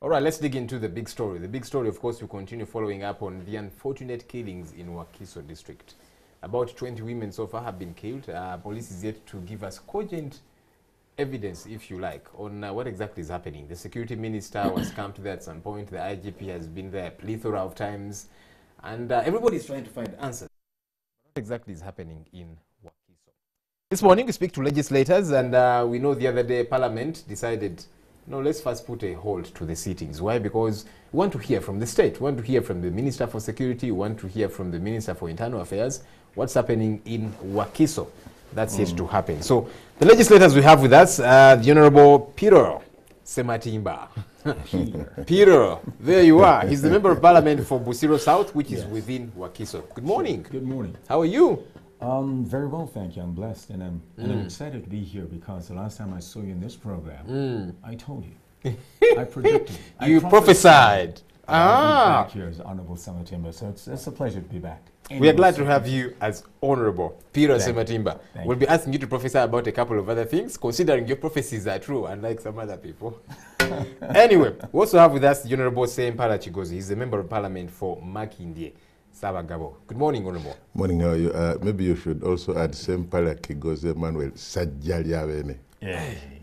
All right, let's dig into the big story. The big story, of course, we continue following up on the unfortunate killings in Wakiso district. About 20 women so far have been killed. Police is yet to give us cogent evidence, if you like, on what exactly is happening. The security minister was camped there at some point. The IGP has been there a plethora of times. And everybody is trying to find answers. What exactly is happening in Wakiso? This morning we speak to legislators, and we know the other day Parliament decided, no, let's first put a halt to the sittings. Why? Because we want to hear from the state. We want to hear from the Minister for Security. We want to hear from the Minister for Internal Affairs. What's happening in Wakiso? That's yet to happen. So the legislators we have with us, the Honorable Peter Sematimba. Peter, there you are. He's the Member of Parliament for Busiro South, which is within Wakiso. Good morning. Good morning. How are you? Very well, thank you. I'm blessed, and I'm excited to be here because the last time I saw you in this program, I told you, I predicted, you prophesied. I'll be back here as Honorable Sematimba, so it's a pleasure to be back. We are glad to have you as Honorable Peter Sematimba. We'll be asking you to prophesy about a couple of other things, considering your prophecies are true, unlike some other people. Anyway, we also have with us the Honorable Sempala Chigozi. He's a Member of Parliament for Makindye. Sabagabo. Good morning, Honorable. Morning, how are you? Maybe you should also add Sempala Chigozi Manuel Sajjaliabene.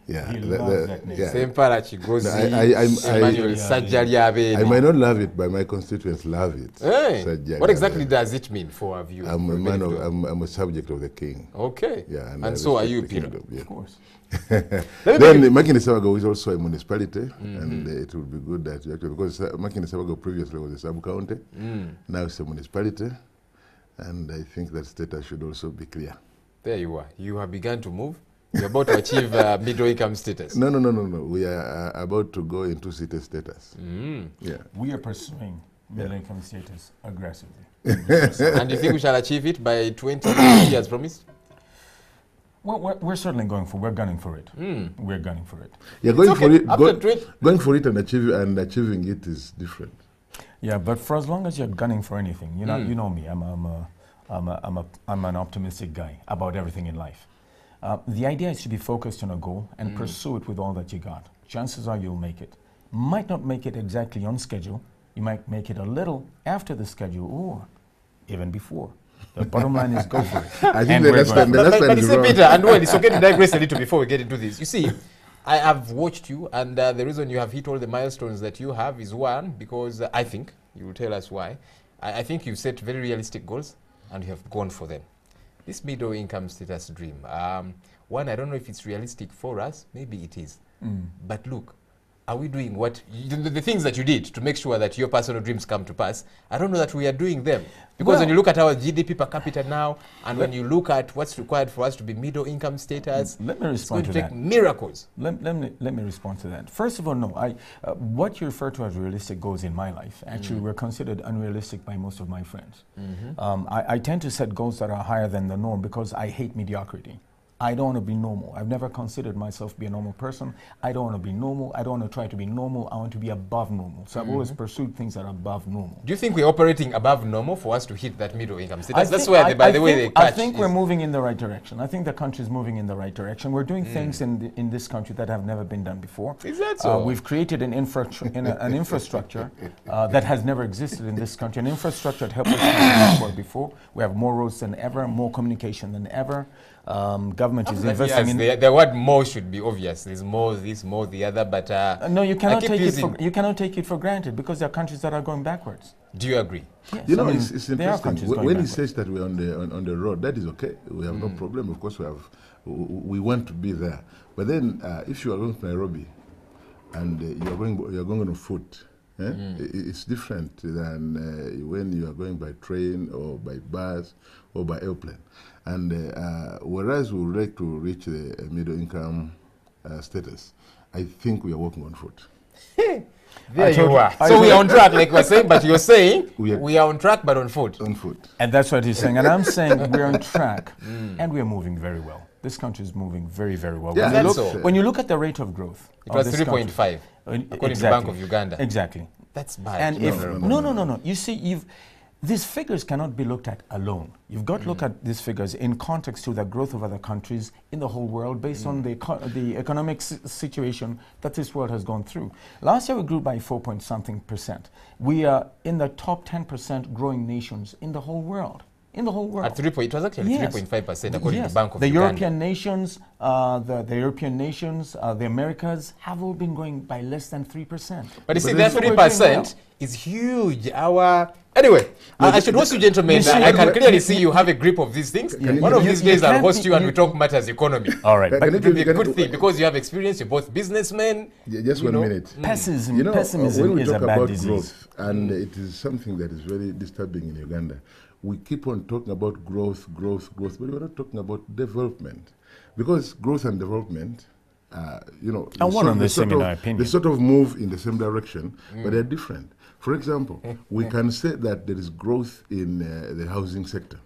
Yeah, he loves that name. Sempala Chigozi Emmanuel Sajjaliabene. I might not love it, but my constituents love it. Hey. What exactly does it mean for our viewers? I'm a subject of the king. Okay. Yeah, and so are you, Peter? Yeah. Of course. Then Makindye Sabago is also a municipality, and it would be good that you actually, because Makindye Sabago previously was a sub-county, now it's a municipality, and I think that status should also be clear. There you are. You have begun to move. You're about to achieve middle income status. No. We are about to go into city status. Yeah. We are pursuing middle income status aggressively. And you think we shall achieve it by 2020 as promised? Well, we're certainly going for. We're gunning for it. We're gunning for it. Yeah, going for it. Going for it and achieving it is different. Yeah, but for as long as you're gunning for anything, you know me. I'm an optimistic guy about everything in life. The idea is to be focused on a goal and pursue it with all that you got. Chances are you'll make it. Might not make it exactly on schedule. You might make it a little after the schedule or even before. The bottom line is go for it. I think but you see, Peter, and well, it's okay to digress a little before we get into this. You see, I have watched you, and the reason you have hit all the milestones that you have is one, because I think, you will tell us why, I think you've set very realistic goals, and you have gone for them. This middle income status dream, one, I don't know if it's realistic for us, maybe it is. But look, are we doing what, the things that you did to make sure that your personal dreams come to pass? I don't know that we are doing them. Because when you look at our GDP per capita now, and when you look at what's required for us to be middle income status, let me respond it's going to take that. miracles. Let me respond to that. First of all, no, what you refer to as realistic goals in my life, actually were considered unrealistic by most of my friends. I tend to set goals that are higher than the norm because I hate mediocrity. I don't want to be normal. I've never considered myself to be a normal person. I don't want to be normal. I don't want to try to be normal. I want to be above normal. So I've always pursued things that are above normal. Do you think we're operating above normal for us to hit that middle income status? That's where, by the way, they catch. I think we're moving in the right direction. I think the country is moving in the right direction. We're doing things in this country that have never been done before. Is that so? We've created an infrastructure that has never existed in this country. An infrastructure that helped us work before. We have more roads than ever, more communication than ever. Government is investing in the word more should be obvious. There's more this, more the other, but no, you cannot take it for granted because there are countries that are going backwards. Do you agree? Yes. You know, it's interesting. When he backwards. says that we're on the road, that is okay. We have no problem. Of course, we want to be there. But then, if you are going to Nairobi and you're going on foot, it's different than when you are going by train or by bus or by airplane. And whereas we would like to reach the middle income status, I think we are working on foot. There you are. So we are on track, like we're saying, but you're saying we are on track, but on foot. On foot. And that's what he's saying. And I'm saying we're on track, and we're moving very well. This country is moving very, very well. Yeah, when you look at the rate of growth, it was 3.5 according to Bank of Uganda. Exactly. That's bad. And no. You see, These figures cannot be looked at alone. You've got to look at these figures in context to the growth of other countries in the whole world based on the economic situation that this world has gone through. Last year we grew by 4-point-something%. We are in the top 10% growing nations in the whole world. In the whole world. At 3 point, it was actually 3.5% according to Bank of the Uganda. European nations, the European nations, the Americas have all been growing by less than 3%. But you see, that 3% is huge. Anyway, I should also, gentlemen, I can clearly see you have a grip of these things. One of these days I'll host you and we talk matters economy. All right. But it will be a good thing because you have experience, you're both businessmen. Just 1 minute. Pessimism, when we is talk a bad about disease. growth, and it is something that is very disturbing in Uganda, we keep on talking about growth, but we're not talking about development. Because growth and development, they sort of move in the same direction, but they're different. For example, we can say that there is growth in the housing sector,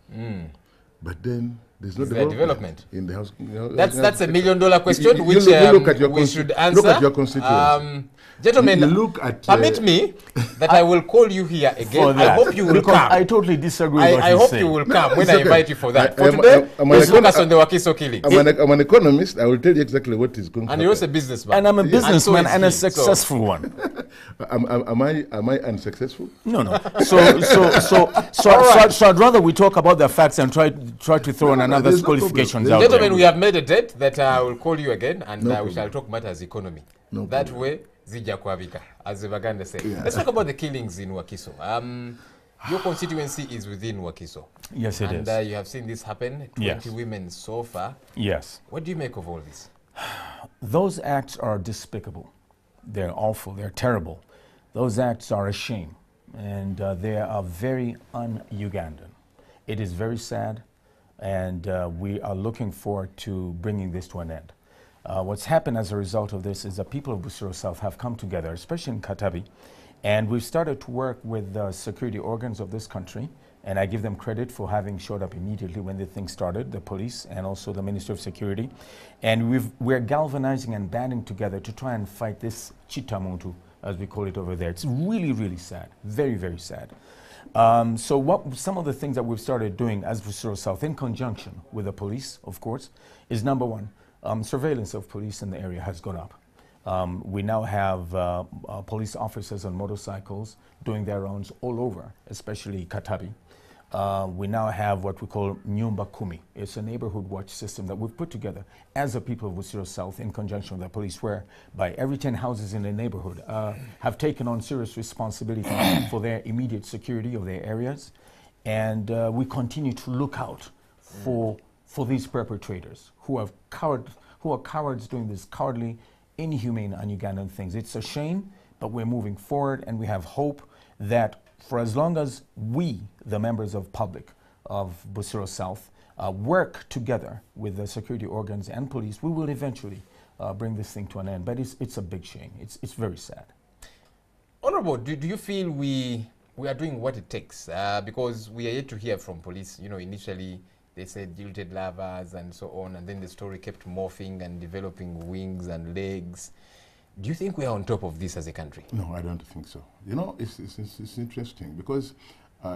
but then there's no development in the housing. That's $1 million question, which we should answer. Look at your constituents. Gentlemen, permit me that I will call you here again. I hope you will come. I totally disagree with what I you hope say. you will come when I invite you for that. For today, let's focus on the Wakiso killing. I'm an economist. I will tell you exactly what is going on. And you're also a businessman. And I'm a businessman and a successful one. Am I unsuccessful? No. So I'd rather we talk about the facts and try to throw in another qualifications out there. Gentlemen, we have made a date that I will call you again and we shall talk matters economy. That way, zija kwabika, as the Baganda say. Yeah. Let's talk about the killings in Wakiso. Your constituency is within Wakiso. Yes, it is. And you have seen this happen, 20 women so far. Yes. What do you make of all this? Those acts are despicable. They're awful. They're terrible. Those acts are a shame. And they are very un-Ugandan. It is very sad. And we are looking forward to bringing this to an end. What's happened as a result of this is the people of Busiro South have come together, especially in Katabi, and we've started to work with the security organs of this country, and I give them credit for having showed up immediately when the thing started, the police and also the Ministry of Security, and we're galvanizing and banding together to try and fight this chitamuntu, as we call it over there. It's really, really sad, very, very sad. So some of the things that we've started doing as Busiro South in conjunction with the police, of course, is number one, surveillance of police in the area has gone up. We now have police officers on motorcycles doing their rounds all over, especially Katabi. We now have what we call Nyumba Kumi. It's a neighborhood watch system that we've put together as a people of Busiro South in conjunction with the police, where by every 10 houses in the neighborhood have taken on serious responsibility for their immediate security of their areas. And we continue to look out for these perpetrators who are cowards doing this cowardly, inhumane, un-Ugandan things. It's a shame, but we're moving forward, and we have hope that for as long as we, the members of public of Busiro South, work together with the security organs and police, we will eventually bring this thing to an end. But it's a big shame. It's very sad. Honorable, do you feel we are doing what it takes? Because we are yet to hear from police. You know, initially they said jilted lovers and so on, and then the story kept morphing and developing wings and legs. Do you think we are on top of this as a country? No, I don't think so. You know, it's interesting because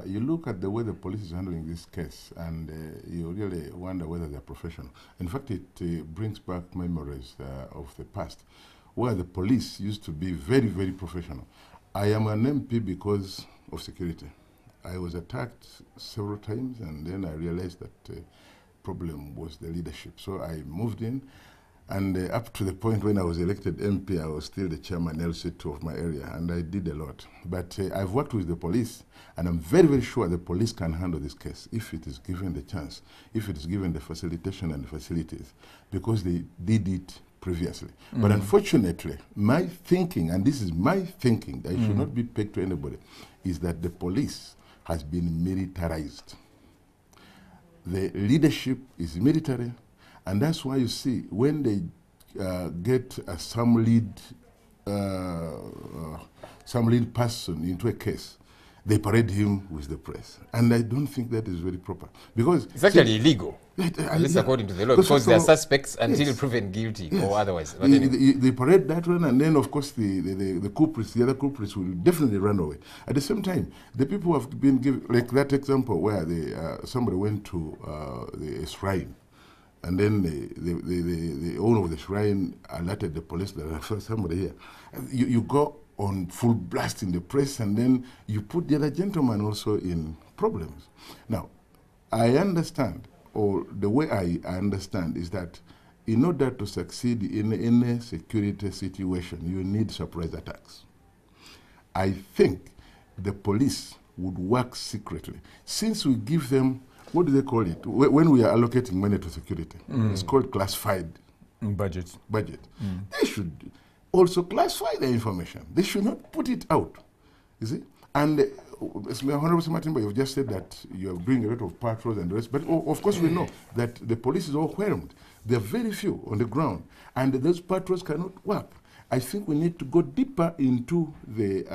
you look at the way the police is handling this case, and you really wonder whether they're professional. In fact, it brings back memories of the past, where the police used to be very, very professional. I am an MP because of security. I was attacked several times, and then I realized that the problem was the leadership. So I moved in, and up to the point when I was elected MP, I was still the chairman LC2 of my area, and I did a lot. But I've worked with the police, and I'm very, very sure the police can handle this case if it is given the chance, if it is given the facilitation and the facilities, because they did it previously. But unfortunately, my thinking, and this is my thinking, that it should not be pegged to anybody, is that the police has been militarized. The leadership is military, and that's why you see when they get some lead person into a case, they parade him with the press. And I don't think that is very proper. Because it's actually illegal, at least according to the law, because they are suspects until proven guilty or otherwise. But anyway. They parade that one, and then, of course, the culprits, the other culprits will definitely run away. At the same time, the people who have been given, like that example where somebody went to the shrine, and then the owner of the shrine alerted the police that there's somebody here. You go on full blast in the press, and then you put the other gentleman also in problems. Now, I understand, or the way I understand is that in order to succeed in any security situation, you need surprise attacks. I think the police would work secretly. Since we give them, what do they call it? When we are allocating money to security, it's called classified budget. They should also classify the information. They should not put it out. You see? And Honorable Matimba, you've just said that you are doing a lot of patrols and the rest, but of course we know that the police is overwhelmed. There are very few on the ground, and those patrols cannot work. I think we need to go deeper into the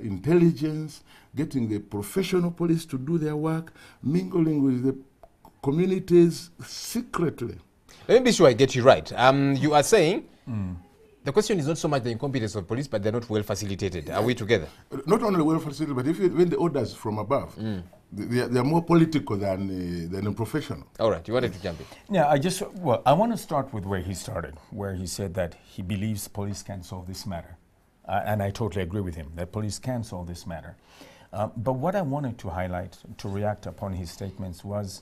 intelligence, getting the professional police to do their work, mingling with the communities secretly. Let me be sure I get you right. You are saying the question is not so much the incompetence of police, but they're not well facilitated. Are we together? Not only well facilitated, but when the orders from above, they are more political than professional. All right, you wanted to jump in. Yeah, I want to start with where he started, where he said that he believes police can solve this matter. And I totally agree with him, that police can solve this matter. But what I wanted to highlight, to react upon his statements, was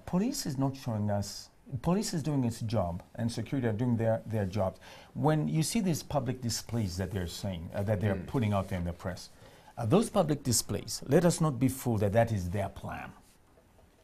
police is not showing us. Police is doing its job, and security are doing their jobs. When you see these public displays that they're saying, that they're putting out there in the press, those public displays, let us not be fooled that is their plan.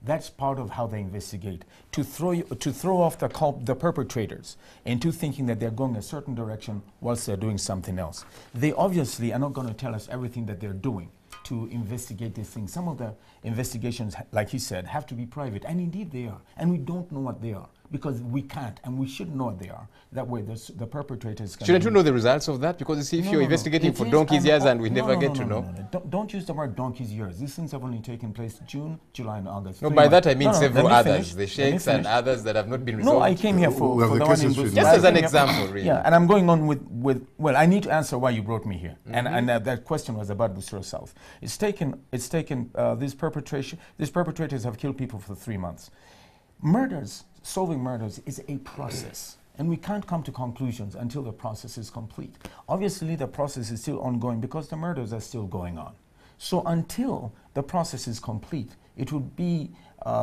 That's part of how they investigate, to throw off the perpetrators into thinking that they're going a certain direction whilst they're doing something else. They obviously are not going to tell us everything that they're doing to investigate these things. Some of the investigations, like he said, have to be private, and indeed they are. And we don't know what they are, because we can't, and we should know what they are. That way the perpetrators can... Shouldn't you know the results of that? Because you see, if you're investigating for donkey's years and we never get to know... Don't use the word donkey's years. These things have only taken place June, July, and August. No, by that I mean several others, the sheikhs and others that have not been resolved. No, I came here for the one in Bruce. Just as an example, really. Yeah, and I'm going on with well, I need to answer why you brought me here. And that question was about Busiro South. These perpetrators have killed people for 3 months. Solving murders is a process, and we can't come to conclusions until the process is complete. Obviously, the process is still ongoing because the murders are still going on. So until the process is complete, it would be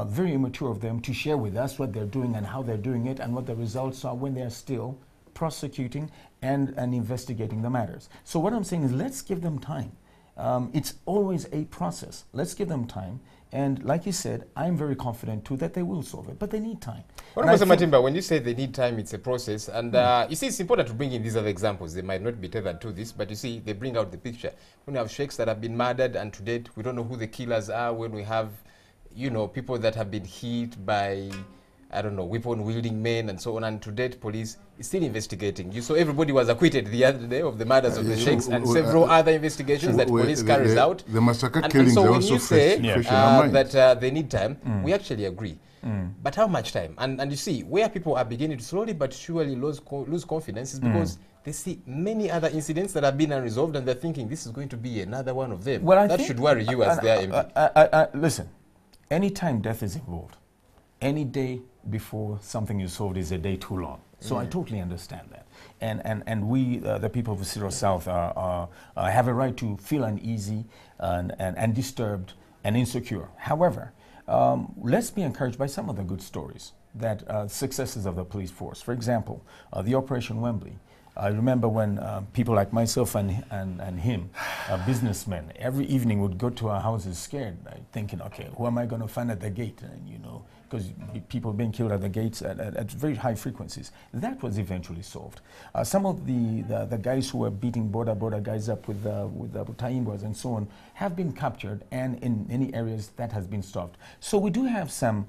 very immature of them to share with us what they're doing and how they're doing it and what the results are when they're still prosecuting and investigating the matters. So what I'm saying is, let's give them time. It's always a process. Let's give them time. And like you said, I'm very confident too that they will solve it, but they need time. Mr. Matimba, when you say they need time, it's a process. And you see, it's important to bring in these other examples. They might not be tethered to this, but you see, they bring out the picture. When you have sheikhs that have been murdered, and to date, we don't know who the killers are. When we have, people that have been hit by, I don't know, weapon-wielding men and so on, and to date, police is still investigating. You saw everybody was acquitted the other day of the murders of the sheikhs and several other investigations that police carries out. The massacre killings so are when also you say that they need time, we actually agree. But how much time? And you see, where people are beginning to slowly but surely lose confidence is because they see many other incidents that have been unresolved, and they're thinking this is going to be another one of them. Well, that should worry you as their MP. Listen, anytime death is involved, any day before something is solved is a day too long. So I totally understand that. And we, the people of Busiro South, have a right to feel uneasy and disturbed and insecure. However, let's be encouraged by some of the good stories, that successes of the police force. For example, the Operation Wembley. I remember when people like myself and him, businessmen, every evening would go to our houses scared, thinking, okay, who am I going to find at the gate? And, because people being killed at the gates at very high frequencies. That was eventually solved. Some of the guys who were beating border guys up with taimbwas and so on have been captured, and in many areas that has been stopped. So we do have some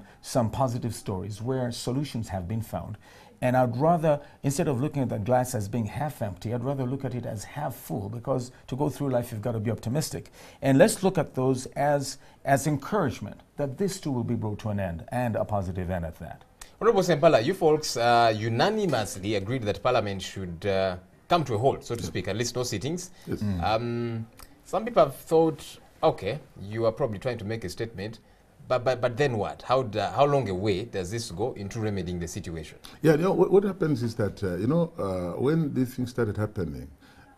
positive stories where solutions have been found. And I'd rather, instead of looking at the glass as being half empty, I'd rather look at it as half full, because to go through life, you've got to be optimistic. And let's look at those as encouragement that this too will be brought to an end, and a positive end at that. Honorable Sempala, you folks unanimously agreed that Parliament should come to a halt, so to speak, at least no sittings. Yes. Some people have thought, okay, you are probably trying to make a statement, but then what? How long a way does this go into remedying the situation? Yeah, what happens is that, when these things started happening,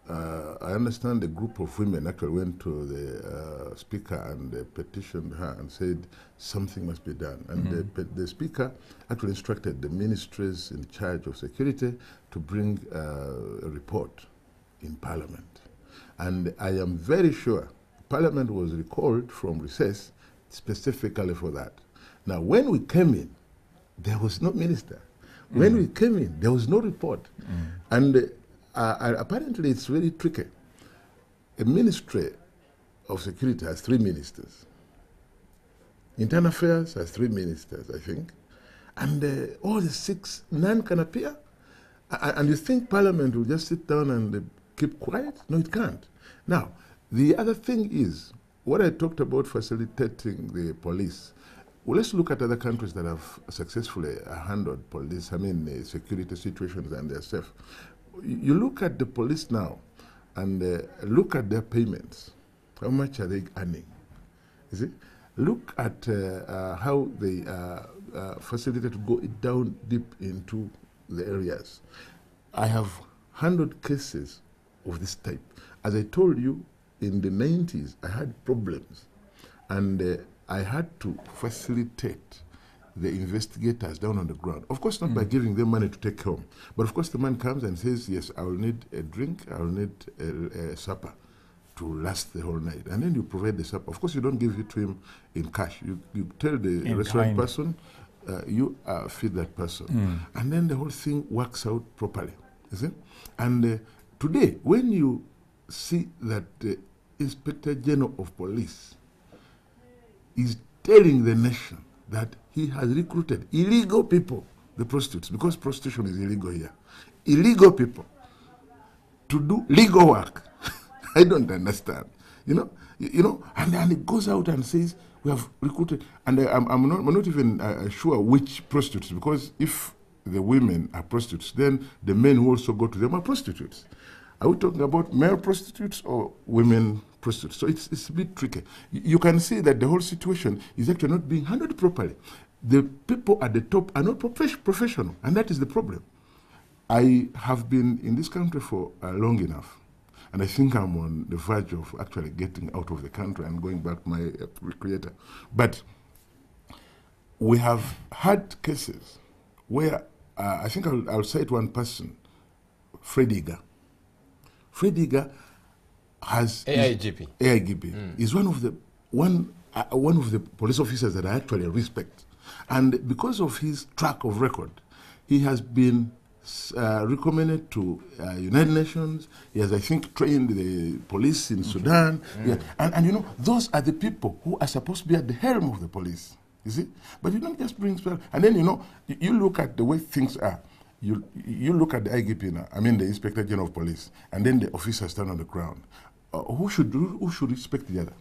I understand a group of women actually went to the speaker and petitioned her and said something must be done. And the speaker actually instructed the ministries in charge of security to bring a report in Parliament. And I am very sure Parliament was recalled from recess specifically for that. Now, when we came in, there was no minister. When we came in, there was no report. And apparently it's very tricky. A ministry of security has 3 ministers. Internal Affairs has 3 ministers, I think. And all the 6, none can appear. And you think Parliament will just sit down and keep quiet? No, it can't. Now, the other thing is, what I talked about facilitating the police, well, let's look at other countries that have successfully handled police, security situations, and they're safe. You look at the police now and look at their payments. How much are they earning? Is it? Look at how they facilitate to go down deep into the areas. I have handled cases of this type. As I told you, in the 90s, I had problems, and I had to facilitate the investigators down on the ground. Of course, not by giving them money to take home, but of course the man comes and says, yes, I will need a drink, I will need a supper to last the whole night. And then you provide the supper. Of course, you don't give it to him in cash. You tell the restaurant person, you feed that person. And then the whole thing works out properly. You see? And today, when you see that the Inspector General of Police is telling the nation that he has recruited illegal people, the prostitutes, because prostitution is illegal here, illegal people to do legal work. I don't understand. And then it goes out and says, we have recruited, and I'm not even sure which prostitutes, because if the women are prostitutes, then the men who also go to them are prostitutes. Are we talking about male prostitutes or women prostitutes? So it's a bit tricky. You can see that the whole situation is actually not being handled properly. The people at the top are not professional, and that is the problem. I have been in this country for long enough, and I think I'm on the verge of actually getting out of the country and going back to my creator. But we have had cases where, I think I'll cite one person, Fred Eager. Fred Eager has AIGP is one of the police officers that I actually respect, and because of his track of record, he has been recommended to United Nations. He has, I think, trained the police in Sudan. Yeah. And those are the people who are supposed to be at the helm of the police. You see, but you don't just bring and then you look at the way things are. You look at the IGP now, the Inspector General of Police, and then the officers stand on the ground. Who should respect the other?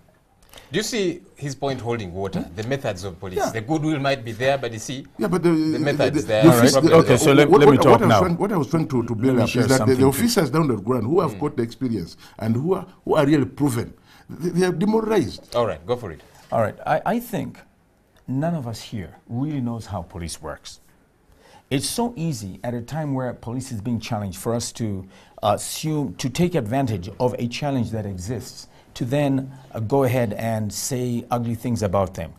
Do you see his point holding water? The methods of police. Yeah. The goodwill might be there, but you see, but the methods there. Okay, so let me talk now. What I was trying to build up is that the officers down the ground who have got the experience and who are really proven, they are demoralized. All right, go for it. All right, I think none of us here really knows how police works. It's so easy at a time where police is being challenged for us to take advantage of a challenge that exists, to then go ahead and say ugly things about them,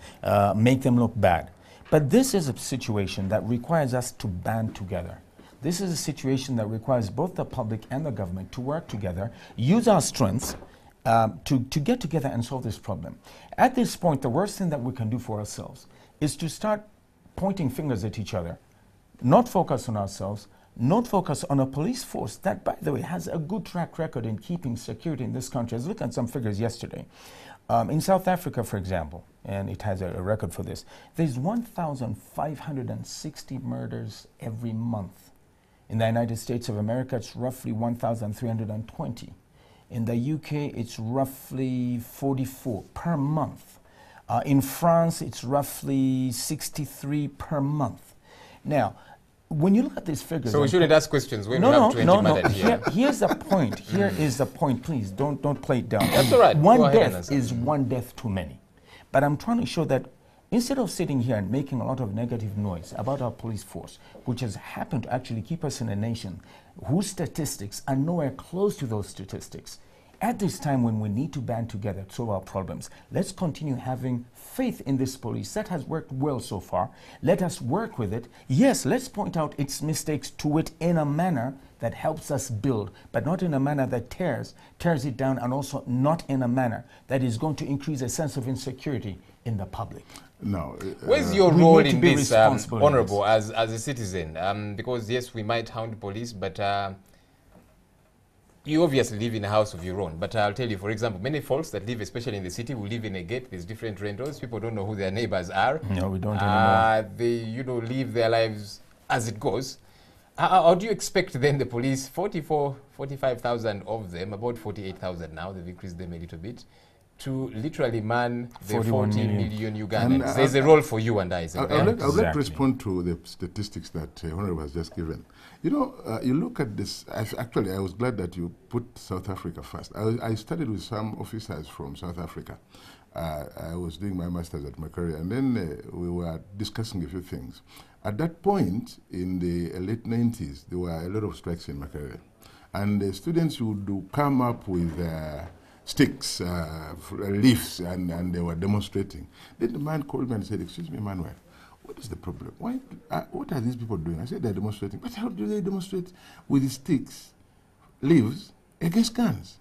make them look bad. But this is a situation that requires us to band together. This is a situation that requires both the public and the government to work together, use our strengths to get together and solve this problem. At this point, the worst thing that we can do for ourselves is to start pointing fingers at each other, not focus on ourselves, not focus on a police force that, by the way, has a good track record in keeping security in this country. I was looking at some figures yesterday. In South Africa, for example, and it has a record for this, there's 1,560 murders every month In the United States of America, it's roughly 1,320. In the UK, it's roughly 44 per month. In France, it's roughly 63 per month. Now, when you look at these figures... So we shouldn't ask questions when we have 20 murdered here. Here's the point. Here is the point. Please, don't play it down. That's all right. One death is one death too many. But I'm trying to show that instead of sitting here and making a lot of negative noise about our police force, which has happened to actually keep us in a nation whose statistics are nowhere close to those statistics, at this time when we need to band together to solve our problems, let's continue having faith in this police. That has worked well so far. Let us work with it. Yes, let's point out its mistakes to it in a manner that helps us build, but not in a manner that tears it down, and also not in a manner that is going to increase a sense of insecurity in the public. No. Where's your role in this, Honorable, as a citizen? Because yes, we might hound police, but you obviously live in a house of your own. But I'll tell you, for example, many folks that live, especially in the city, will live in a gate. There's different rentals. People don't know who their neighbors are. No, we don't anymore. They, live their lives as it goes. How do you expect then the police, 45,000 of them, about 48,000 now, they've increased them a little bit, to literally man the 40 million Ugandans? There's a role for you and I. I would like to respond to the statistics that Honorable has just given. You look at this, actually I was glad that you put South Africa first. I studied with some officers from South Africa. I was doing my master's at Macquarie, and then we were discussing a few things. At that point, in the late 90s, there were a lot of strikes in Macquarie. And the students would come up with sticks, leaves, and they were demonstrating. Then the man called me and said, "Excuse me, Manuel, what is the problem? What are these people doing?" I said, "They're demonstrating." "But how do they demonstrate with the sticks, leaves, against guns?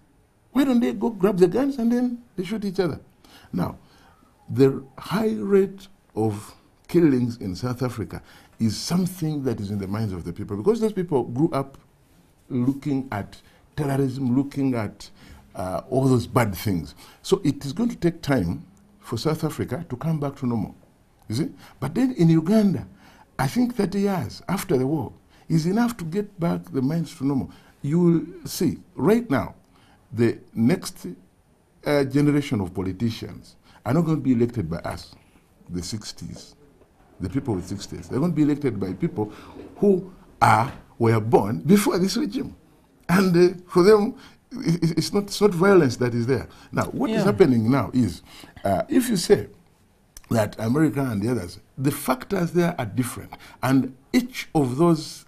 Why don't they go grab the guns and then they shoot each other?" Now, the high rate of killings in South Africa is something that is in the minds of the people, because those people grew up looking at terrorism, looking at all those bad things. So it is going to take time for South Africa to come back to normal, you see? But then in Uganda, I think 30 years after the war is enough to get back the minds to normal. You will see, right now, the next generation of politicians are not going to be elected by us, the 60s, the people with 60s. They're going to be elected by people who were born before this regime. And for them, it's not violence that is there. Now, what is happening now is, if you say that America and the others, the factors there are different. And each of those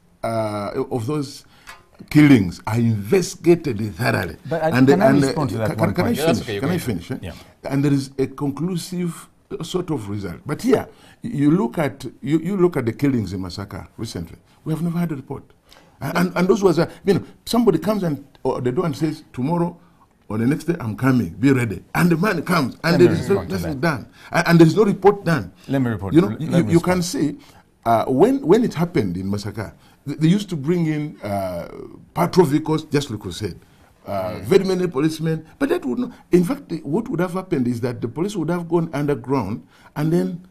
killings are investigated thoroughly. But can I respond to that one point? Can I finish? Yeah. And there is a conclusive sort of result. But here, you look at the killings in Masaka recently. We have never had a report. And those was somebody comes or the door and says, "Tomorrow or the next day I'm coming, be ready." And the man comes and there is nothing done. And there is no report done. Let me report. You can see when it happened in Masaka, they used to bring in patrol vehicles, just like you said. Very many policemen, but that would not. In fact, what would have happened is that the police would have gone underground and then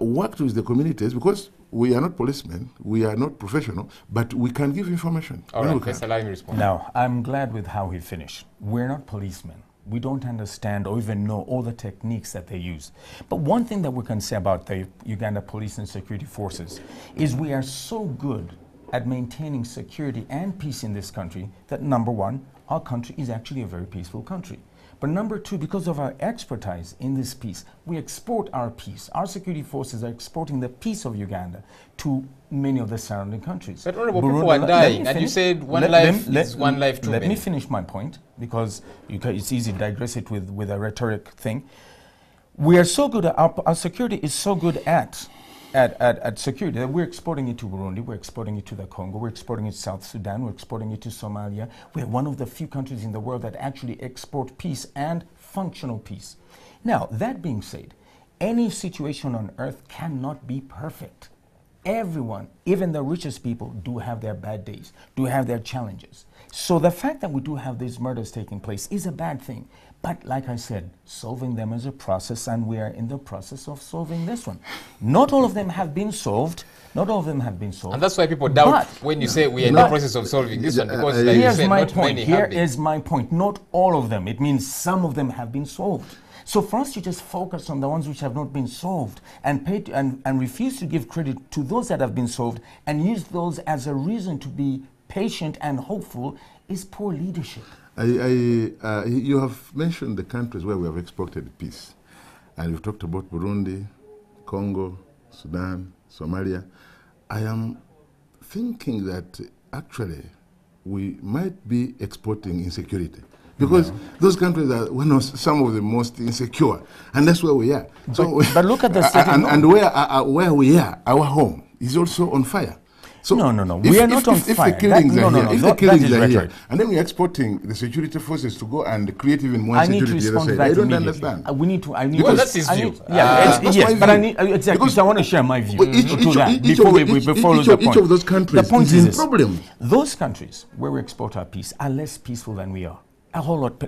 worked with the communities, because we are not policemen, we are not professional, but we can give information. All right, let's allow him to respond. Now, I'm glad with how he finished. We're not policemen. We don't understand or even know all the techniques that they use. But one thing that we can say about the Uganda Police and Security Forces is we are so good at maintaining security and peace in this country that, number one, our country is actually a very peaceful country. But number two, because of our expertise in this peace, we export our peace. Our security forces are exporting the peace of Uganda to many of the surrounding countries. But honorable, people are dying, and you said one life is one life too many. Let me finish my point, because it's easy to digress it with a rhetoric thing. We are so good, our security is so good at security that we're exporting it to Burundi, we're exporting it to the Congo, we're exporting it to South Sudan, we're exporting it to Somalia. We're one of the few countries in the world that actually export peace and functional peace. Now, that being said, any situation on earth cannot be perfect. everyone, even the richest people, do have their bad days, do have their challenges. So the fact that we do have these murders taking place is a bad thing. But like I said, solving them is a process, and we are in the process of solving this one. Not all of them have been solved. Not all of them have been solved. And that's why people doubt when you say we are in the process of solving this one, because like you said, not many have been. Here is my point. Not all of them. It means some of them have been solved. So for us to just focus on the ones which have not been solved and refuse to give credit to those that have been solved and use those as a reason to be patient and hopeful is poor leadership. You have mentioned the countries where we have exported peace. And you've talked about Burundi, Congo, Sudan, Somalia. I am thinking that actually we might be exporting insecurity. Because those countries are some of the most insecure, and that's where we are. But look at the setting. And where we are, our home is also on fire. So no. We are not on fire. If the killings are here, if the killings are here, and then we're exporting the security forces to go and create even more security, I don't understand. We need to. Because that's his view. Yes, but I need exactly. I want to share my view before lose the point. Each of those countries is in problem. Those countries where we export our peace are less peaceful than we are. A whole lot,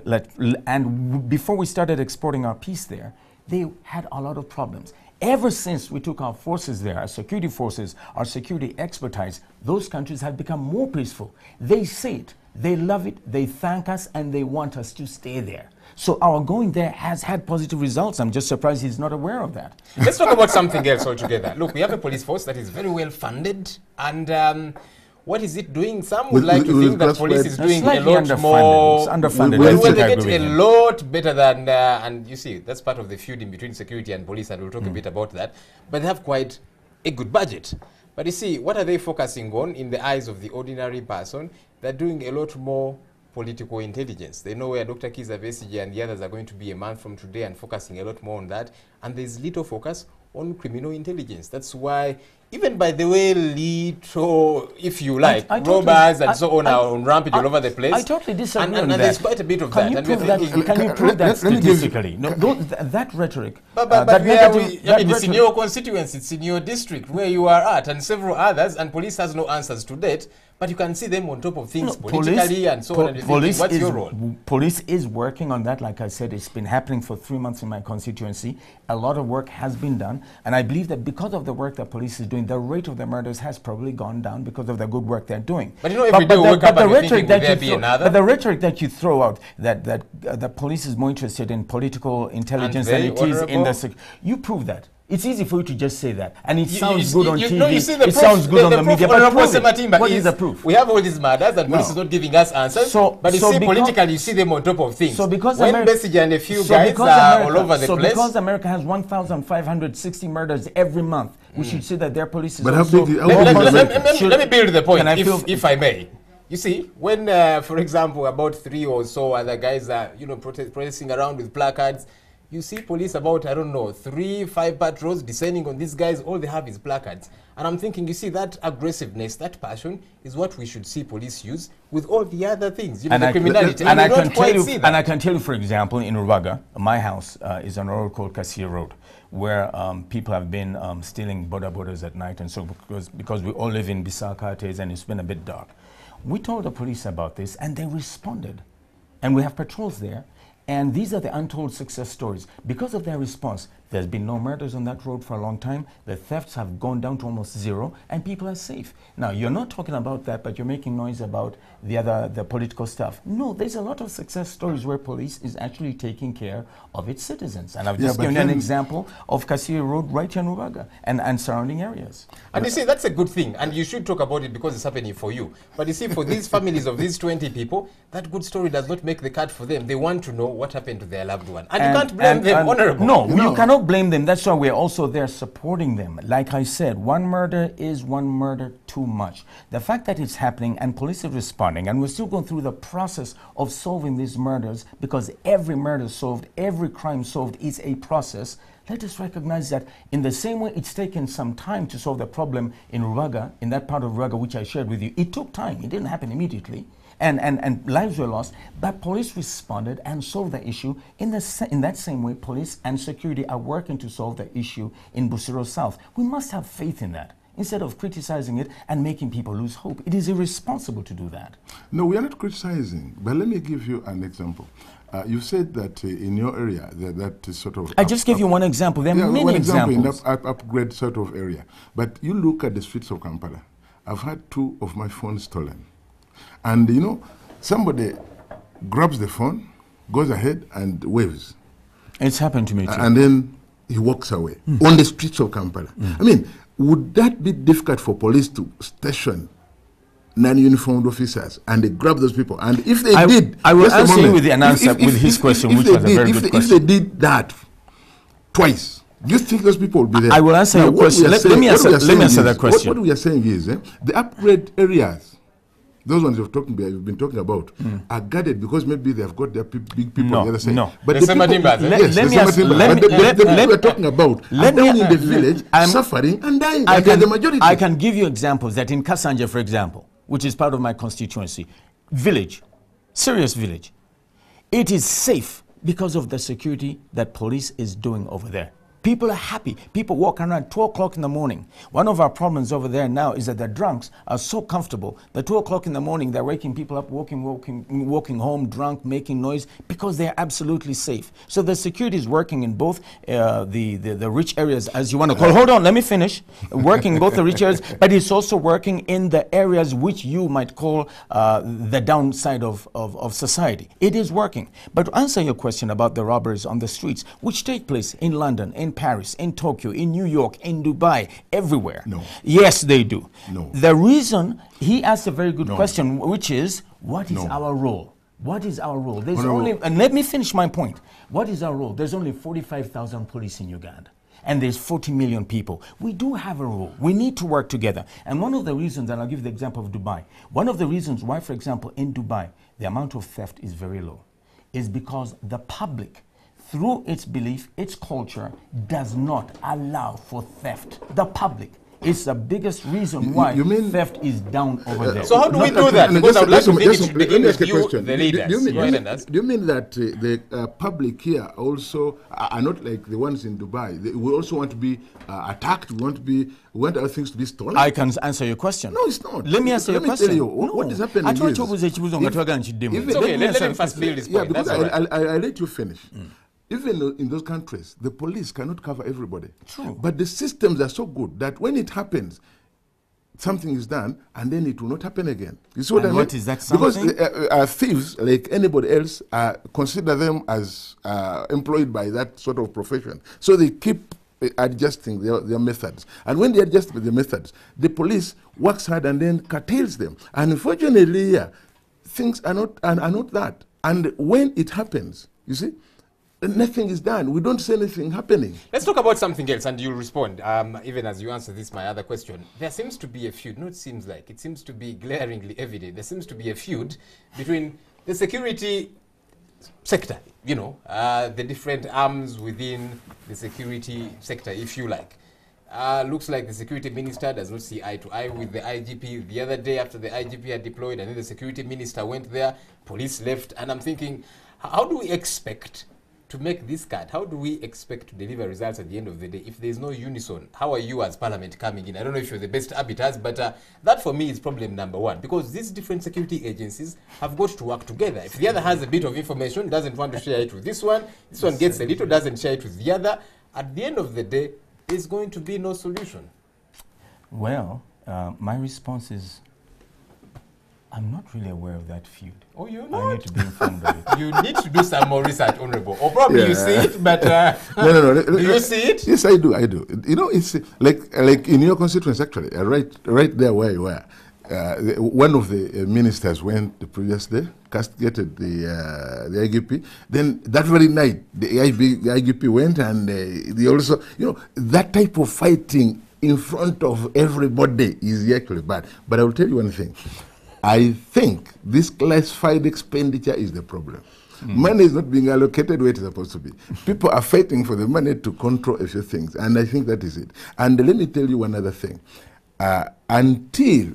and before we started exporting our peace there, they had a lot of problems. Ever since we took our forces there, our security forces, our security expertise, those countries have become more peaceful. They say it, they love it, they thank us, and they want us to stay there. So our going there has had positive results. I'm just surprised he's not aware of that. Let's talk about something else altogether. Look, we have a police force that is very well funded, and what is it doing? Some would like to think that police is doing a lot more. It's underfunded. Well, they get a lot better than, and you see, that's part of the feud in between security and police, and we'll talk a bit about that. But they have quite a good budget. But you see, what are they focusing on in the eyes of the ordinary person? They're doing a lot more political intelligence. They know where Dr. Kiza Besigye and the others are going to be a month from today and focusing a lot more on that. And there's little focus on criminal intelligence. That's why, even by the way, little, if you like, robbers and so on are on rampage all over the place. I totally disagree and there's quite a bit of that. Can you prove that statistically? No, that rhetoric. But it's in your constituency, it's in your district where you are at, and several others, and police has no answers to that. But you can see them on top of things politically and so on. And what's your role? Police is working on that. Like I said, it's been happening for 3 months in my constituency. A lot of work has been done. And I believe that because of the work that police is doing, the rate of the murders has probably gone down because of the good work they're doing. But you know, every day we wake up and we're thinking, will there be another? But the rhetoric that you throw out, that the police is more interested in political intelligence than it is in the... You prove that. It's easy for you to just say that, and it sounds good on TV. You see the it sounds good on the media, but prove it. What is the proof? We have all these murders, and police is not giving us answers. But you see, politically, you see them on top of things. So because when Besigye and a few guys are all over the place. So because America has 1,560 murders every month, we should say that their police is but also... Let me build the point, if I may. You see, when, for example, about 3 or so other guys are, protesting around with placards, you see police about, 3-5 patrols descending on these guys. All they have is placards. And I'm thinking, you see, that aggressiveness, that passion is what we should see police use with all the other things, the criminality. And I can tell you, for example, in Rubaga, my house is on a road called Kasia Road, where people have been stealing borders at night, and so because we all live in Bisakates and it's been a bit dark. We told the police about this, and they responded. And we have patrols there. And these are the untold success stories. Because of their response, there's been no murders on that road for a long time. The thefts have gone down to almost zero, and people are safe. Now, you're not talking about that, but you're making noise about the political stuff. No, there's a lot of success stories where police is actually taking care of its citizens. And I've just given you an example of Kasia Road right here in Rubaga and surrounding areas. And you see, that's a good thing. And you should talk about it because it's happening for you. But you see, for these families of these 20 people, that good story does not make the cut for them. They want to know what happened to their loved one. And you can't blame them, honorable. No, you cannot blame them. That's why we're also there supporting them. Like I said, one murder is one murder too much. The fact that it's happening and police are responding, and we're still going through the process of solving these murders, because every murder solved, every crime solved is a process. Let us recognize that in the same way it's taken some time to solve the problem in Rubaga, in that part of Rubaga which I shared with you. It took time. It didn't happen immediately. And lives were lost, but police responded and solved the issue. In that same way, police and security are working to solve the issue in Busiro South. We must have faith in that. instead of criticizing it and making people lose hope. It is irresponsible to do that. No, we are not criticizing, but let me give you an example. You said that in your area, that is sort of... I just gave you one example. There are many examples. In upgrade sort of area. But you look at the streets of Kampala. I've had 2 of my phones stolen. And, you know, somebody grabs the phone, goes ahead and waves. It's happened to me too. And then he walks away on the streets of Kampala. I mean, would that be difficult for police to station non-uniformed officers and they grab those people? And if they did, I will answer you with the answer with his question, which was a very good question. If they did that twice, do you think those people will be there? I will answer your question. Let me answer that question. What we are saying is, the upgrade areas, those ones you've been talking about, are guarded because maybe they've got their big people on the other side. No, but the people we're talking about are down in the village, suffering and dying. The majority. I can give you examples that in Kasanja, for example, which is part of my constituency, village, serious village, it is safe because of the security that police is doing over there. People are happy. People walk around 2 o'clock in the morning. One of our problems over there now is that the drunks are so comfortable that 2 o'clock in the morning they're waking people up, walking home drunk, making noise because they're absolutely safe. So the security is working in both the rich areas, as you want to call. Hold on, let me finish. Working in both the rich areas, but it's also working in the areas which you might call the downside of society. It is working. But to answer your question about the robberies on the streets, which take place in London, in Paris, in Tokyo, in New York, in Dubai, everywhere. No. Yes, they do. No. The reason, he asked a very good question, which is, what is our role? What is our role? There's only, and let me finish my point. What is our role? There's only 45,000 police in Uganda. And there's 40 million people. We do have a role. We need to work together. And one of the reasons, and I'll give the example of Dubai, one of the reasons why, for example, in Dubai, the amount of theft is very low is because the public, through its belief, its culture, does not allow for theft. The public is the biggest reason why theft is down over there. So how do we do that? Because I would like to think it should begin with you, the leaders. Do you mean that the public here also are not like the ones in Dubai? We also want to be attacked. We want our things to be stolen. I can answer your question. No, it's not. Let me answer your question. Tell you, what is happening I told is... It's okay, let him first build his point. Yeah, because I'll let you finish. Even in those countries, the police cannot cover everybody. True. But the systems are so good that when it happens, something is done, and then it will not happen again. You see what I mean? What is that something? Because thieves, like anybody else, consider them as employed by that sort of profession. So they keep adjusting their methods. And when they adjust the methods, the police works hard and then curtails them. And unfortunately, things are not that. And when it happens, you see, nothing is done. We don't see anything happening. Let's talk about something else, and you'll respond. Even as you answer this, my other question. There seems to be a feud. No, it seems like. It seems to be glaringly evident. There seems to be a feud between the security sector, you know, the different arms within the security sector, if you like. Looks like the security minister does not see eye to eye with the IGP. The other day, after the IGP had deployed, and then the security minister went there, police left, and I'm thinking, how do we expect to make this cut? How do we expect to deliver results at the end of the day if there's no unison? How are you as parliament coming in? I don't know if you're the best arbiters, but that for me is problem number one, because these different security agencies have got to work together. If the other has a bit of information, doesn't want to share it with this one gets a little, doesn't share it with the other, at the end of the day, there's going to be no solution. Well, my response is, I'm not really aware of that feud. Oh, you're not? I need to be informed of it. You need to do some more research, Honorable. Or probably you see it, but no. Do you see it? Yes, I do. You know, it's like in your constituency, actually, right there where you were. One of the ministers went the previous day, castigated the IGP. Then that very night, the IGP went and they also, you know, that type of fighting in front of everybody is actually bad. But I will tell you one thing. I think this classified expenditure is the problem. Money is not being allocated where it is supposed to be. People are fighting for the money to control a few things, and I think that is it. And let me tell you one other thing. Until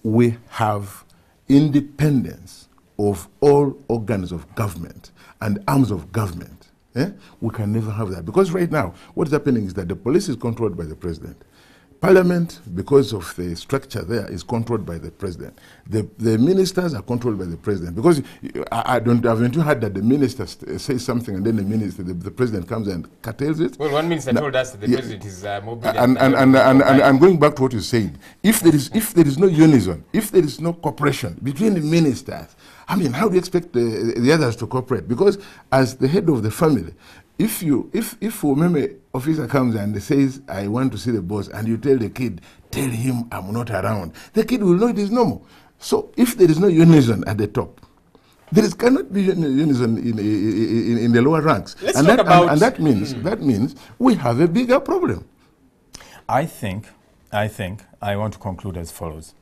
we have independence of all organs of government and arms of government, We can never have that. Because right now, what's happening is that the police is controlled by the president. Parliament, because of the structure there, is controlled by the president. The ministers are controlled by the president. Because haven't you heard that the minister says something and then the president comes and curtails it? Well, one minister told us that the president is more brilliant. And going back to what you said, if there is no unison, if there is no cooperation between the ministers, I mean, how do you expect the others to cooperate? Because as the head of the family, if a officer comes and says, I want to see the boss, and you tell the kid, tell him I'm not around, the kid will know it is normal. So if there is no unison at the top, there cannot be unison in the lower ranks. And that means we have a bigger problem. I think I want to conclude as follows.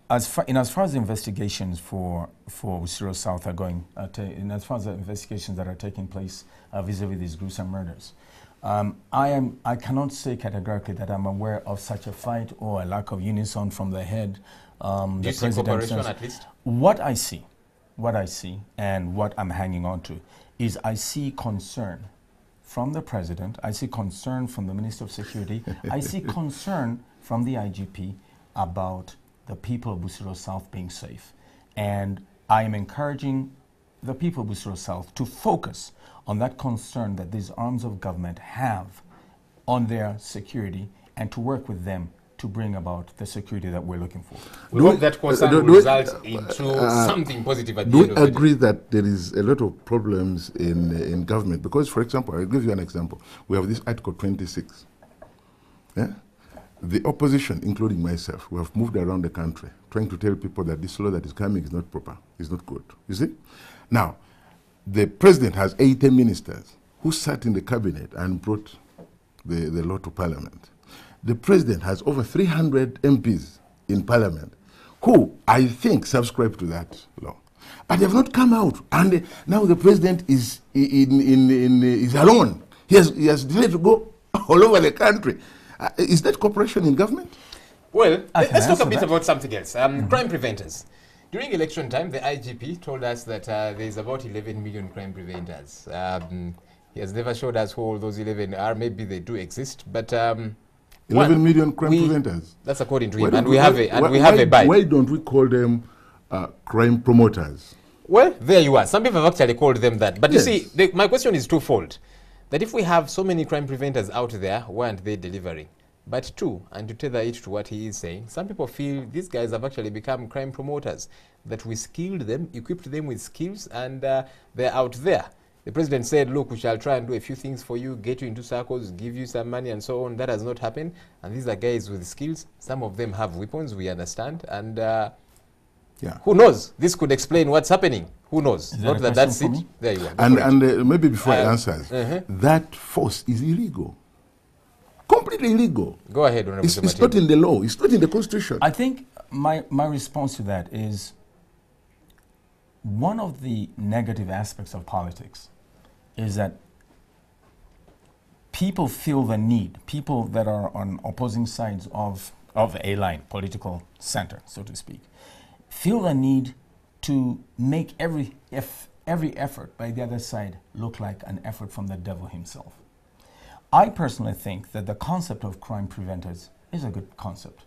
As far as investigations for Wakiso South are going, as far as the investigations that are taking place vis-a-vis these gruesome murders, I cannot say categorically that I'm aware of such a fight or a lack of unison from the head. Do you see cooperation at least? What I see, and what I'm hanging on to, is I see concern from the president, I see concern from the Minister of Security, I see concern from the IGP about the people of Wakiso South being safe. And I am encouraging the people of Wakiso South to focus on that concern that these arms of government have on their security and to work with them to bring about the security that we're looking for. We hope that concern will result into something positive at the end of the day. Do we agree that there is a lot of problems in government? Because, for example, I'll give you an example. We have this Article 26. Yeah? The opposition, including myself, we have moved around the country trying to tell people that this law that is coming is not proper, is not good. You see? Now, the president has 80 ministers who sat in the cabinet and brought the law to parliament. The president has over 300 MPs in parliament who, I think, subscribe to that law. But they have not come out. And now the president is alone. He has decided to go all over the country. Is that cooperation in government? Well, let's talk a bit about something else. Crime preventers. During election time, the IGP told us that there's about 11 million crime preventers. He has never showed us who all those 11 are. Maybe they do exist, but 11 million crime preventers. That's according to him, and we have a bite. Why don't we call them crime promoters? Well, there you are. Some people have actually called them that. But yes. You see, my question is twofold. That if we have so many crime preventers out there, why aren't they delivering? But two, and to tether it to what he is saying, some people feel these guys have actually become crime promoters, that we skilled them, equipped them with skills, and they're out there. The president said, look, we shall try and do a few things for you, get you into circles, give you some money and so on. That has not happened. And these are guys with skills. Some of them have weapons, we understand. And who knows? This could explain what's happening. Who knows? Not that that's it. There you are. And maybe before I answer, that force is illegal. Completely illegal. Go ahead, Honorable. It's not in the law. It's not in the Constitution. I think my response to that is one of the negative aspects of politics is that people feel the need, people that are on opposing sides of a line, political center, so to speak, feel the need to make every effort by the other side look like an effort from the devil himself. I personally think that the concept of crime preventers is a good concept.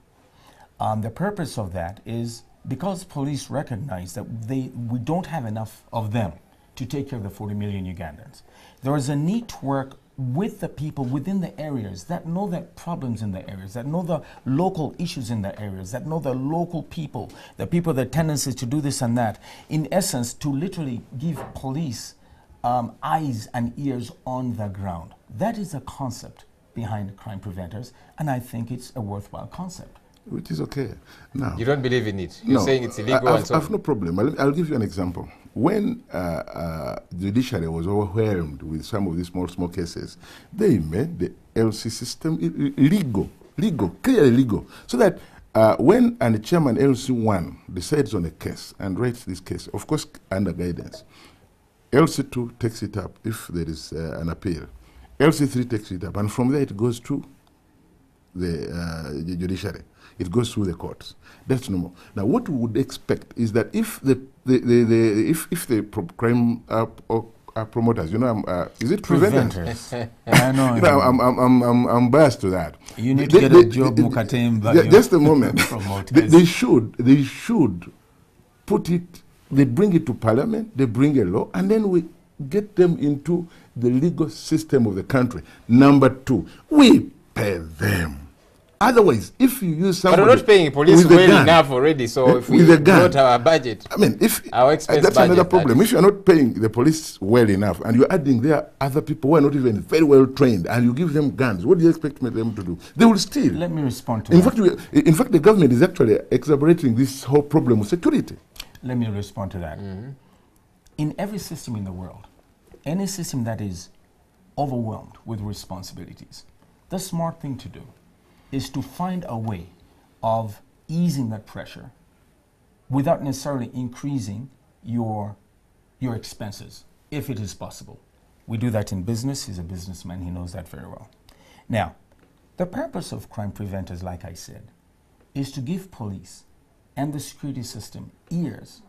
The purpose of that is because police recognize that we don't have enough of them to take care of the 40 million Ugandans. There is a need to work with the people within the areas that know the problems in the areas, that know the local issues in the areas, that know the local people, the people, the tendencies to do this and that. In essence, to literally give police eyes and ears on the ground. That is the concept behind crime preventers, and I think it's a worthwhile concept. Which is okay. Now, you don't believe in it? You're saying it's illegal? I have no problem. I'll give you an example. When judiciary was overwhelmed with some of these small cases, they made the LC system legal, clearly legal, so that when a chairman LC1 decides on a case and writes this case, of course under guidance, LC2 takes it up if there is an appeal. LC3 takes it up, and from there it goes to the judiciary. It goes through the courts. That's normal. Now, what we would expect is that if the crime promoters. You know, is it preventers? I know. You know, I'm biased to that. You need to get a job, Mukatemba. Just a moment. They should put it. They bring it to Parliament. They bring a law, and then we get them into the legal system of the country. Number two, we pay them. Otherwise, if you use somebody, but we're not paying police well enough already. So if we got our budget, I mean, if our expense that's budget, another problem. If you're not paying the police well enough, and you're adding there other people who are not even very well trained, and you give them guns, what do you expect them to do? They will steal. Let me respond to in that. In fact, the government is actually exacerbating this whole problem of security. Let me respond to that. In every system in the world, any system that is overwhelmed with responsibilities, the smart thing to do is to find a way of easing that pressure without necessarily increasing your expenses, if it is possible. We do that in business. He's a businessman. He knows that very well. Now, the purpose of crime preventers, like I said, is to give police and the security system ears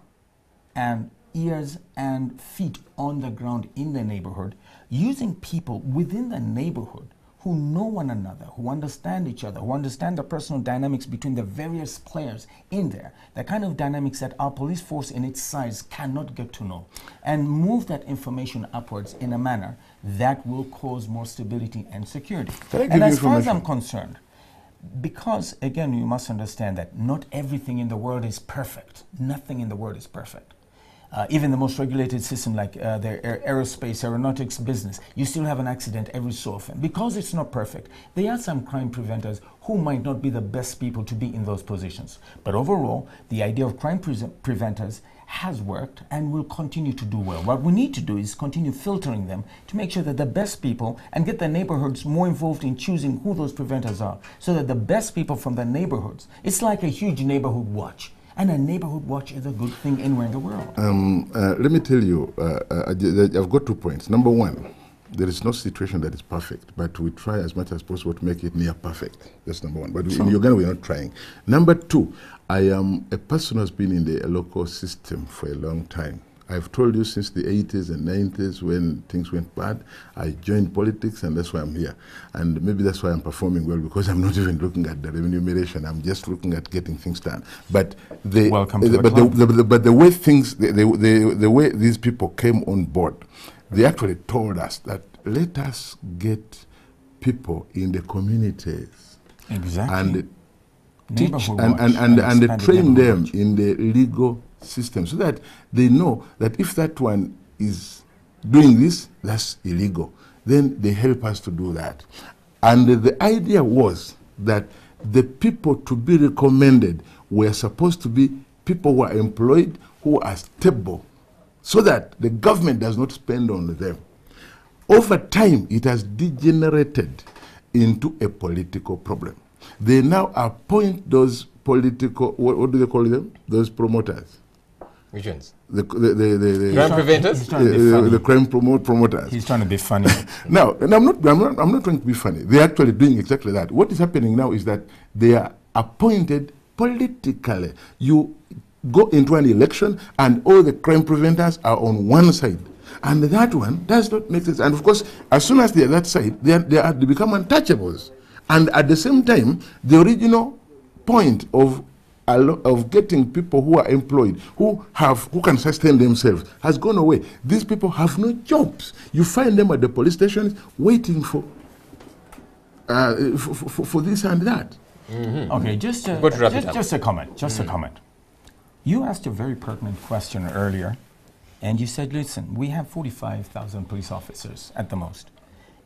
and feet on the ground in the neighborhood, using people within the neighborhood who know one another, who understand each other, who understand the personal dynamics between the various players in there, the kind of dynamics that our police force in its size cannot get to know, and move that information upwards in a manner that will cause more stability and security. And as far as I'm concerned, because, again, you must understand that not everything in the world is perfect. Nothing in the world is perfect. Even the most regulated system like the aerospace, aeronautics business, you still have an accident every so often. Because it's not perfect, there are some crime preventers who might not be the best people to be in those positions. But overall, the idea of crime preventers has worked and will continue to do well. What we need to do is continue filtering them to make sure that the best people, and get the neighborhoods more involved in choosing who those preventers are, so that the best people from the neighborhoods, it's like a huge neighborhood watch. And a neighborhood watch is a good thing anywhere in the world. Let me tell you, I've got 2 points. Number one, there is no situation that is perfect, but we try as much as possible to make it near perfect. That's number one. But in Uganda, we're not trying. Number two, I am a person who has been in the local system for a long time. I've told you since the 80s and 90s when things went bad, I joined politics, and that's why I'm here. And maybe that's why I'm performing well, because I'm not even looking at the remuneration. I'm just looking at getting things done. But the way things, the way these people came on board, they actually told us that let us get people in the communities and teach and train them in the legal system, so that they know that if that one is doing this, that's illegal. Then they help us to do that. And the idea was that the people to be recommended were supposed to be people who are employed, who are stable, so that the government does not spend on them. Over time, it has degenerated into a political problem. They now appoint those political, what do they call them? Those promoters. Which ones? The crime preventers? The crime promoters. He's trying to be funny. Now, and I'm not trying to be funny. They're actually doing exactly that. What is happening now is that they are appointed politically. You go into an election and all the crime preventers are on one side. And that one does not make sense. And of course, as soon as they're that side, they become untouchables. And at the same time, the original point of getting people who are employed, who can sustain themselves, has gone away. These people have no jobs. You find them at the police stations waiting for this and that. Mm-hmm. Okay, just a comment. A comment. You asked a very pertinent question earlier, and you said, "Listen, we have 45,000 police officers at the most,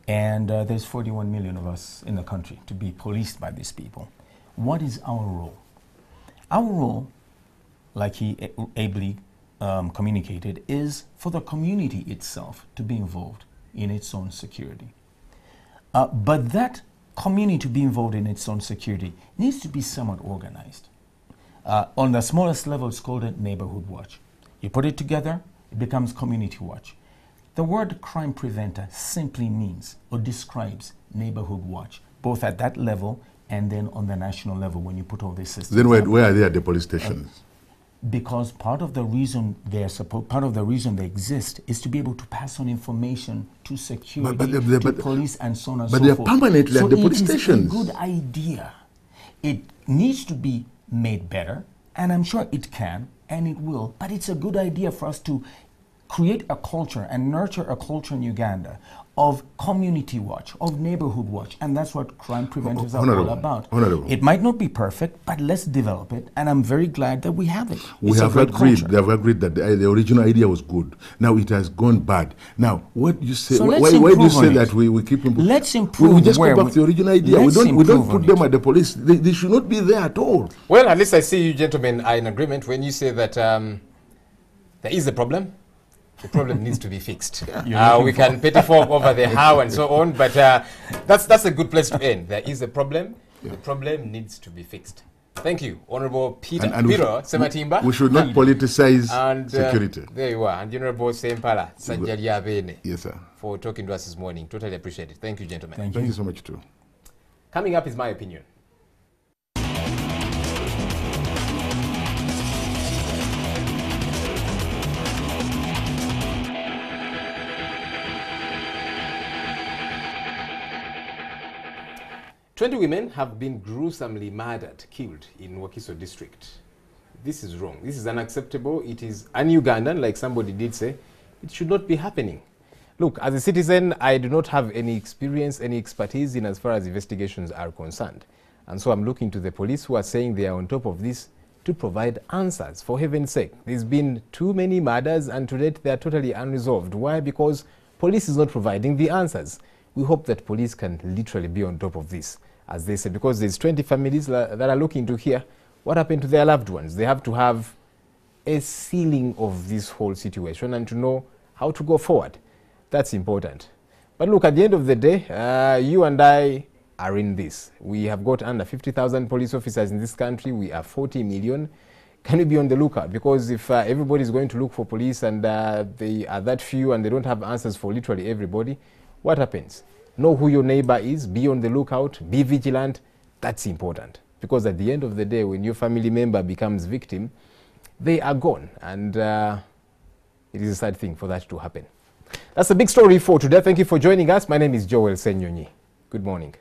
and there's 41 million of us in the country to be policed by these people. What is our role?" Our role, like he ably communicated, is for the community itself to be involved in its own security. But that community to be involved in its own security needs to be somewhat organized. On the smallest level, it's called a neighborhood watch. You put it together, it becomes community watch. The word crime preventer simply means or describes neighborhood watch, both at that level and then on the national level when you put all these systems. Then where are they at the police stations? because part of the reason part of the reason they exist is to be able to pass on information to security, to police, and so on and so forth. But they're permanently at the police stations. So it is a good idea. It needs to be made better, and I'm sure it can, and it will. But it's a good idea for us to create a culture and nurture a culture in Uganda of community watch, of neighborhood watch, and that's what crime preventers are all about. It might not be perfect, but let's develop it, and I'm very glad that we have it. We have agreed that the original idea was good. Now it has gone bad. Now, what you say? So why do you say that we keep improving? Let's improve. We just go back to the original idea. We don't put them at the police. They should not be there at all. Well, at least I see you gentlemen are in agreement when you say that there is a problem. The problem needs to be fixed. We can pettifog over the how and so on, but that's a good place to end. There is a problem. Yeah. The problem needs to be fixed. Thank you, Honorable Peter Sematimba. We should not politicize security. There you are. And Honorable Sempala Sanjaliabene. Yes, sir. For talking to us this morning. Totally appreciate it. Thank you, gentlemen. Thank you so much, too. Coming up is my opinion. "20 women have been gruesomely murdered, killed in Wakiso district. This is wrong. This is unacceptable. It is un-Ugandan, like somebody did say. It should not be happening. Look, as a citizen, I do not have any experience, any expertise in as far as investigations are concerned. And so I'm looking to the police who are saying they are on top of this to provide answers. For heaven's sake, there's been too many murders and to date they are totally unresolved. Why? Because police is not providing the answers. We hope that police can literally be on top of this, as they said, because there's 20 families that are looking to hear what happened to their loved ones. They have to have a ceiling of this whole situation and to know how to go forward. That's important. But look, at the end of the day, you and I are in this. We have got under 50,000 police officers in this country. We are 40 million. Can we be on the lookout? Because if everybody is going to look for police and they are that few and they don't have answers for literally everybody, what happens? Know who your neighbor is, be on the lookout, be vigilant. That's important. Because at the end of the day, when your family member becomes victim, they are gone. And it is a sad thing for that to happen. That's a big story for today. Thank you for joining us. My name is Joel Senyonyi. Good morning.